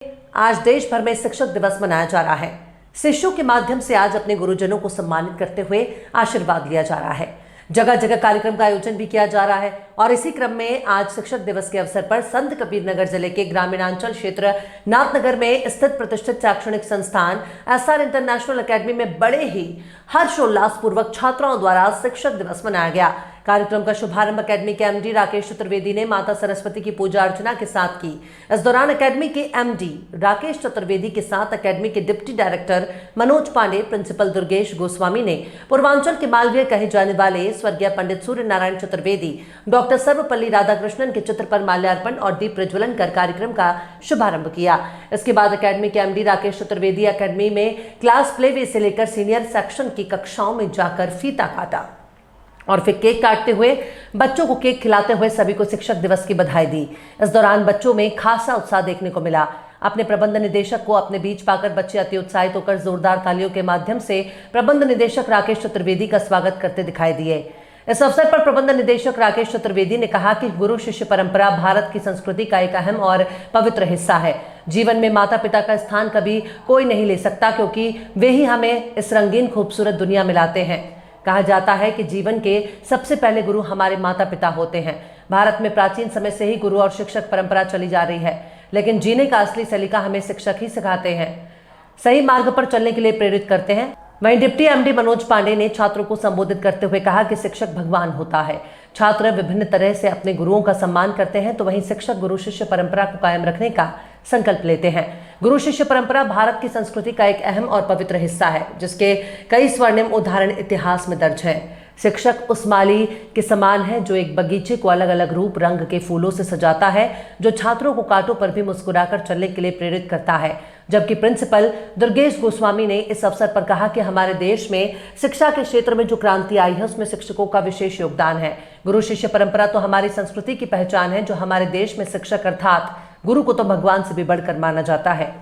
आज देश भर में शिक्षक दिवस मनाया जा रहा है। शिष्यों के माध्यम से आज अपने गुरुजनों को सम्मानित करते हुए आशीर्वाद लिया जा रहा है। जगह जगह कार्यक्रम का आयोजन भी किया जा रहा है और इसी क्रम में आज शिक्षक दिवस के अवसर पर संत कबीर नगर जिले के ग्रामीणांचल क्षेत्र नाथनगर में स्थित प्रतिष्ठित शैक्षणिक संस्थान एसआर इंटरनेशनल एकेडमी में बड़े ही हर्षोल्लास पूर्वक छात्राओं द्वारा शिक्षक दिवस मनाया गया। कार्यक्रम का शुभारंभ एकेडमी के एमडी राकेश चतुर्वेदी ने माता सरस्वती की पूजा अर्चना के साथ की। इस दौरान एकेडमी के एमडी राकेश चतुर्वेदी के साथ एकेडमी के deputy director Manoj Pandey, principal Durgesh Goswami ने पूर्वांचल के मालवीय कहे जाने वाले स्वर्गीय पंडित सूर्य नारायण चतुर्वेदी, डॉक्टर सर्वपल्ली राधाकृष्णन के चित्र पर माल्यार्पण और दीप प्रज्वलन कर कार्यक्रम का शुभारंभ किया। इसके बाद एकेडमी के एमडी राकेश चतुर्वेदी एकेडमी में क्लास प्लेवे से लेकर सीनियर सेक्शन की कक्षाओं में जाकर फीता काटा और फिर केक काटते हुए बच्चों को केक खिलाते हुए सभी को शिक्षक दिवस की बधाई दी। इस दौरान बच्चों में खासा उत्साह देखने को मिला। अपने प्रबंध निदेशक को अपने बीच पाकर बच्चे अति उत्साहित होकर जोरदार तालियों के माध्यम से प्रबंध निदेशक राकेश चतुर्वेदी का स्वागत करते दिखाई दिए। इस अवसर पर प्रबंध निदेशक राकेश चतुर्वेदी ने कहा कि गुरु शिष्य परंपरा भारत की संस्कृति का एक अहम और पवित्र हिस्सा है। जीवन में माता पिता का स्थान कभी कोई नहीं ले सकता, क्योंकि वे ही हमें इस रंगीन खूबसूरत दुनिया में लाते हैं। कहा जाता है कि जीवन के सबसे पहले गुरु हमारे माता पिता होते हैं। भारत में प्राचीन समय से ही गुरु और शिक्षक परंपरा चली जा रही है, लेकिन जीने का असली सलीका हमें शिक्षक ही सिखाते हैं, सही मार्ग पर चलने के लिए प्रेरित करते हैं। वहीं डिप्टी एमडी मनोज पांडे ने छात्रों को संबोधित करते हुए कहा कि शिक्षक भगवान होता है। छात्र विभिन्न तरह से अपने गुरुओं का सम्मान करते हैं, तो वहीं शिक्षक गुरु शिष्य परंपरा को कायम रखने का संकल्प लेते हैं। गुरु शिष्य परंपरा भारत की संस्कृति का एक अहम और पवित्र हिस्सा है, जिसके कई स्वर्णिम उदाहरण इतिहास में दर्ज हैं। शिक्षक उस माली के समान है जो एक बगीचे को अलग अलग रूप रंग के फूलों से सजाता है, जो छात्रों को कांटों पर भी मुस्कुराकर चलने के लिए प्रेरित करता है। जबकि प्रिंसिपल दुर्गेश गोस्वामी ने इस अवसर पर कहा कि हमारे देश में शिक्षा के क्षेत्र में जो क्रांति आई है, उसमें शिक्षकों का विशेष योगदान है। गुरु शिष्य परंपरा तो हमारी संस्कृति की पहचान है, जो हमारे देश में शिक्षक अर्थात गुरु को तो भगवान से भी बढ़कर माना जाता है।